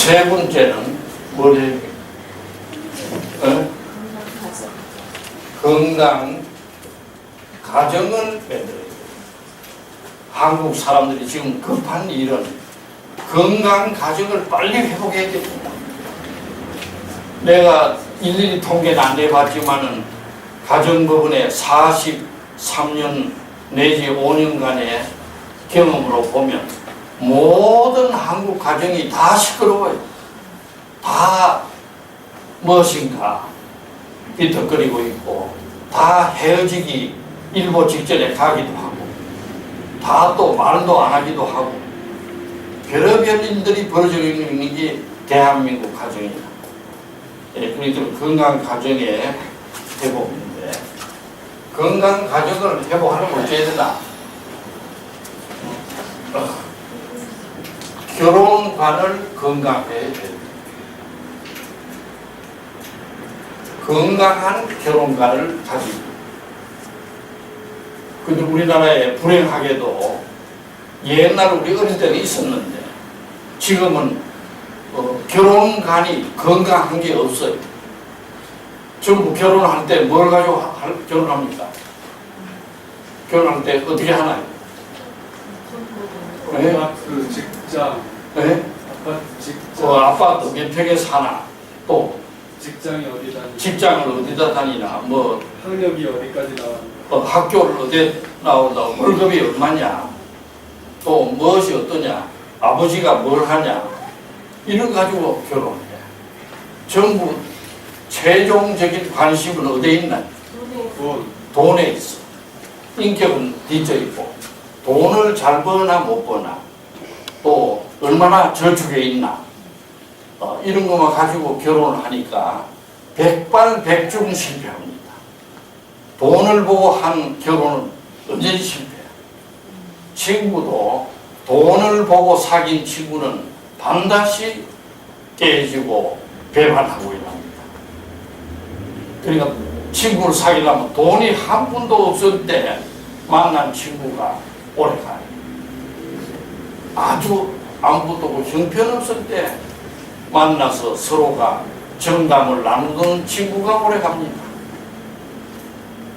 세 번째는 뭐래요? 건강 가정을 만들어야 돼요. 한국 사람들이 지금 급한 일은 건강 가정을 빨리 회복해야 됩니다. 내가 일일이 통계는 안 내봤지만은 가정법원의 43년 내지 5년간의 경험으로 보면 모든 한국 가정이 다 시끄러워요. 다 무엇인가 비틀거리고 있고, 다 헤어지기 일보 직전에 가기도 하고, 다 또 말도 안 하기도 하고, 별의별 일들이 벌어지고 있는 게 대한민국 가정이다. 예, 그러니까 건강 가정의 회복인데, 건강 가정을 회복하려면 어찌해야 되나? 결혼관을 건강해야 돼요. 건강한 결혼관을 가지고. 근데 우리나라에 불행하게도 옛날 우리 어릴 때는 있었는데 지금은 결혼관이 건강한 게 없어요. 전부 결혼할 때 뭘 가지고 결혼합니까? 결혼할 때 어떻게 하나요? 아파트, 직장, 네? 아파트, 직장, 아파트 몇 평에 사나, 또 직장이 어디 다니나, 직장을 어디다 다니나, 뭐 학력이 어디까지 나왔나, 학교를 어디 나온다고, 월급이 얼마냐, 또 무엇이 어떠냐, 아버지가 뭘 하냐, 이런 거 가지고 결혼해. 전부 최종적인 관심은 어디에 있나? 돈에 있어. 인격은 뒤져 있고, 돈을 잘 버나 못 버나, 또 얼마나 저축에 있나, 이런 것만 가지고 결혼을 하니까 백발백중 실패합니다. 돈을 보고 한 결혼은 언제든지 실패해요. 친구도 돈을 보고 사귄 친구는 반드시 깨지고 배반하고 일합니다. 그러니까 친구를 사귀려면 돈이 한 푼도 없을 때 만난 친구가 오래가요. 아주 아무것도 없고 형편없을 때 만나서 서로가 정담을 나누던 친구가 오래갑니다.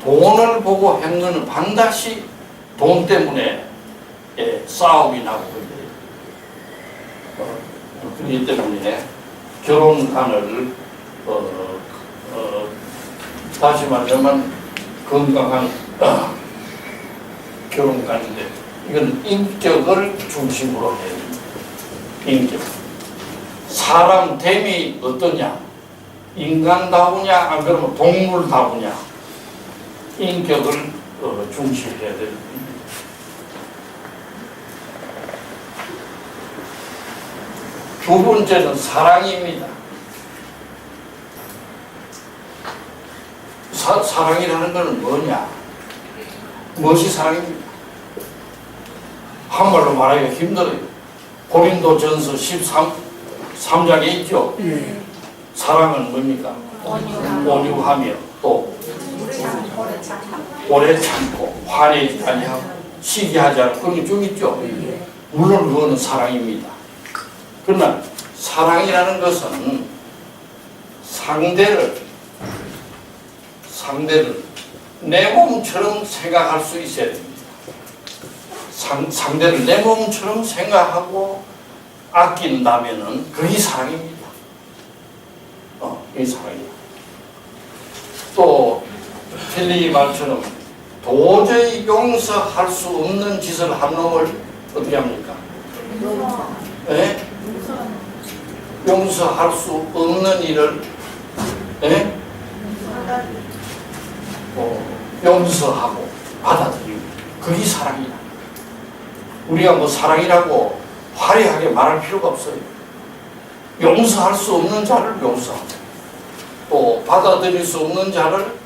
돈을 보고 행동은 반드시 돈 때문에 싸움이 나고 그래요. 그렇기 때문에 결혼관을 다시 말하면 건강한 결혼관인데, 이건 인격을 중심으로 해야 됩니다. 인격. 사람됨이 어떠냐? 인간다우냐? 안 그러면 동물다우냐? 인격을 중시해야 됩니다. 두 번째는 사랑입니다. 사랑이라는 것은 뭐냐? 무엇이 사랑입니까? 한말로 말하기가 힘들어요. 고린도전서 13장에 있죠. 사랑은 뭡니까? 온유하며 또 오래 참고 화내지 아니하고 시기하지 않고 그런 게 쭉 있죠. 물론 그거는 사랑입니다. 그러나 사랑이라는 것은 상대를 내 몸처럼 생각할 수 있어야 됩니다. 상대를 내 몸처럼 생각하고 아낀다면은 그게 사랑입니다. 그게 사랑이다. 또 켈리 말처럼 도저히 용서할 수 없는 짓을 한 놈을 어떻게 합니까? 네? 용서할 수 없는 일을 용서하고 받아들이고, 그게 사랑이다. 우리가 뭐 사랑이라고 화려하게 말할 필요가 없어요. 용서할 수 없는 자를 용서하고, 또 받아들일 수 없는 자를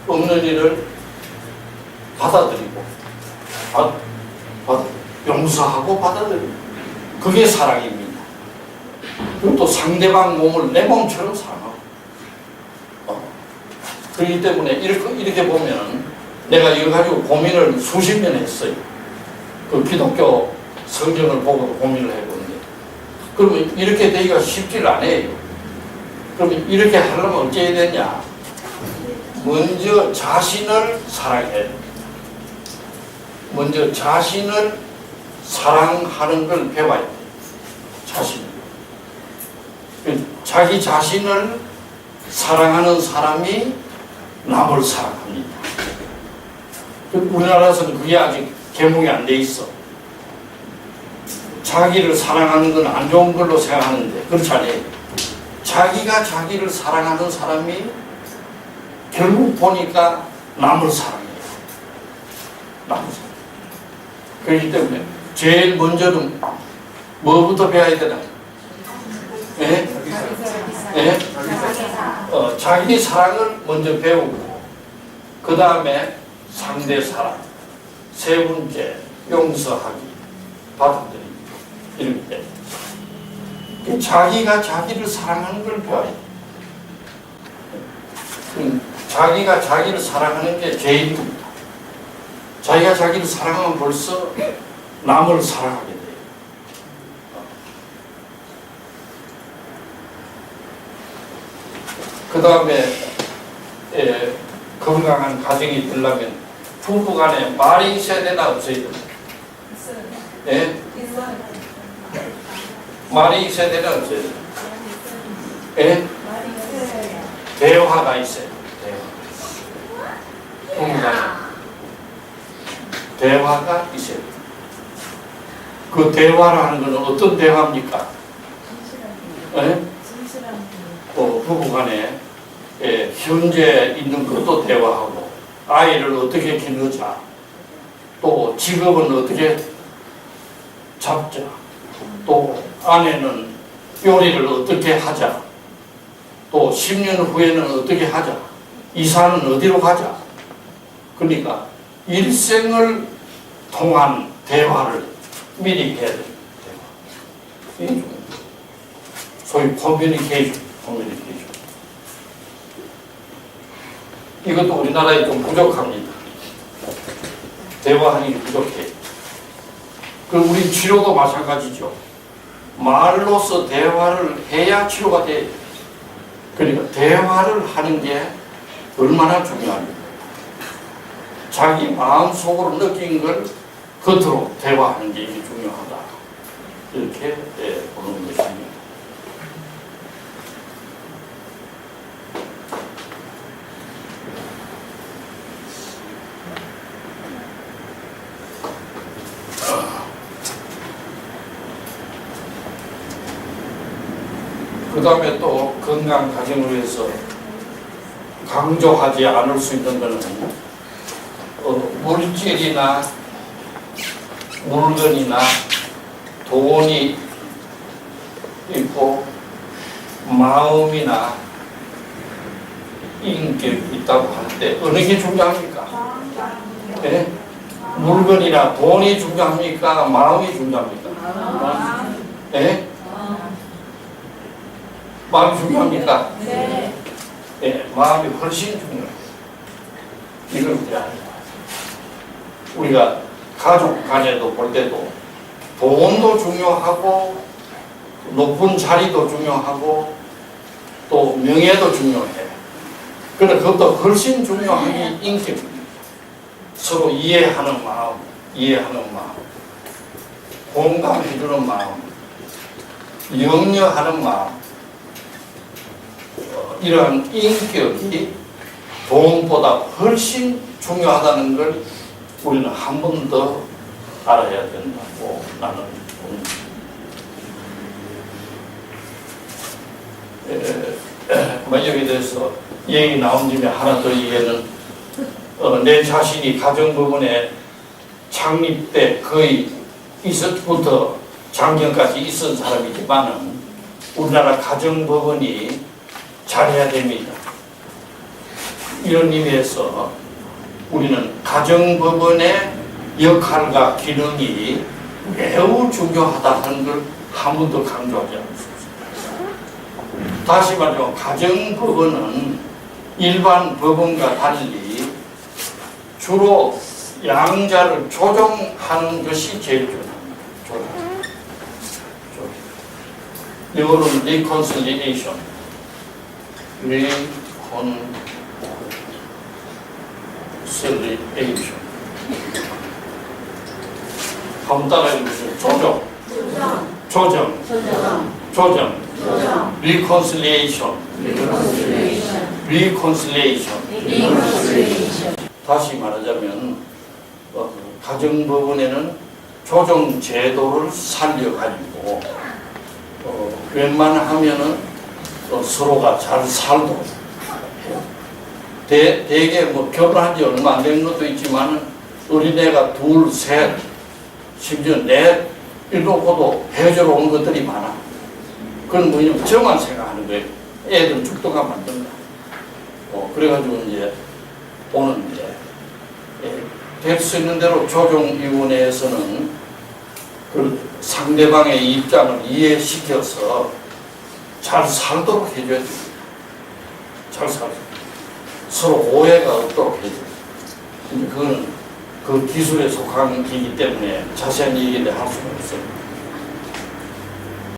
없는 일을 받아들이고, 용서하고 받아들이고, 그게 사랑입니다. 그리고 또 상대방 몸을 내 몸처럼 사랑하고. 그렇기 때문에 이렇게 보면 내가 이거 가지고 고민을 수십 년 했어요. 그 기독교 성경을 보고도 고민을 해보는데, 그러면 이렇게 되기가 쉽지를 않아요. 그러면 이렇게 하려면 어찌 해야 되냐? 먼저 자신을 사랑해야 돼. 먼저 자신을 사랑하는 걸 배워야 돼. 자신을. 자기 자신을 사랑하는 사람이 남을 사랑합니다. 우리나라에서는 그게 아직 개몽이 안 돼 있어. 자기를 사랑하는 건 안 좋은 걸로 생각하는데 그렇지 않아요. 자기가 자기를 사랑하는 사람이 결국 보니까 남을 사랑해요. 남을 사랑. 그렇기 때문에 제일 먼저는 뭐부터 배워야 되나? 예? 예? 자기 사랑을 먼저 배우고, 그 다음에 상대 사랑, 세 번째 용서하기, 받아들이기, 이렇게 자기가 자기를 사랑하는 걸 배워야 돼. 자기가 자기를 사랑하는 게 제일입니다. 자기가 자기를 사랑하면 벌써 남을 사랑하게 돼요. 그 다음에 건강한 가정이 되려면 부부 간에 말이 있어야 되나 없어야 되나? 예? 말이 있어야 되나 없어야 되나? 예? 대화가 있어요. 대화. 부부 간에 대화가 있어요. 그 대화라는 것은 어떤 대화입니까? 예? 부부 간에 현재 있는 것도 대화하고, 아이를 어떻게 키우자, 또 직업은 어떻게 잡자, 또 아내는 요리를 어떻게 하자, 또 10년 후에는 어떻게 하자, 이사는 어디로 가자. 그러니까 일생을 통한 대화를 미리 해야 돼요. 대화. 소위 커뮤니케이션. 이것도 우리나라에 좀 부족합니다. 대화하는 게 부족해. 그 우리 치료도 마찬가지죠. 말로서 대화를 해야 치료가 돼. 그러니까 대화를 하는 게 얼마나 중요합니까? 자기 마음속으로 느낀 걸 겉으로 대화하는 게 중요하다. 이렇게 보는 것입니다. 그 다음에 또 건강 가정을 위해서 강조하지 않을 수 있는 것은 물질이나 물건이나 돈이 있고 마음이나 인격이 있다고 할 때 어느 게 중요합니까? 네? 물건이나 돈이 중요합니까? 마음이 중요합니까? 네? 마음이 중요합니까? 네. 네, 마음이 훨씬 중요해요. 이걸 우리가 가족 간에도 볼 때도 돈도 중요하고 높은 자리도 중요하고 또 명예도 중요해. 그런데 그것도 훨씬 중요한 게 인격입니다. 서로 이해하는 마음, 공감해주는 마음, 염려하는 마음, 이러한 인격이 돈보다 훨씬 중요하다는 걸 우리는 한 번 더 알아야 된다고 나는 봅니다. 여기에 대해서 얘기 나온 김에 하나 더 얘기는 내 자신이 가정법원에 창립 때 거의 있었부터 작년까지 있었던 사람이지만은 우리나라 가정법원이 잘해야 됩니다. 이런 의미에서 우리는 가정법원의 역할과 기능이 매우 중요하다는 걸 한 번도 강조하지 않습니다. 다시 말하면 가정법원은 일반 법원과 달리 주로 양자를 조정하는 것이 제일 중요합니다. 이거는 reconciliation. 한번 따라해 보세요. 조정. reconciliation. 다시 말하자면 가정법원에는 조정 제도를 살려가지고 웬만하면은 서로가 잘 살도록 해요. 대개 뭐 결혼한 지 얼마 안 된 것도 있지만 어린애가 둘, 셋, 심지어 넷 이러고도 해주러 온 것들이 많아. 그건 뭐냐면 저만 생각하는 거예요. 애들 죽도가 만든다. 그래가지고 이제 오는데 될 수 있는 대로 조정위원회에서는 그 상대방의 입장을 이해시켜서 잘 살도록 해줘야 됩니다. 잘 살도록. 서로 오해가 없도록 해줘야 됩니다. 근데 그건 그 기술에 속한 기기 때문에 자세한 얘기를 할 수가 없어요.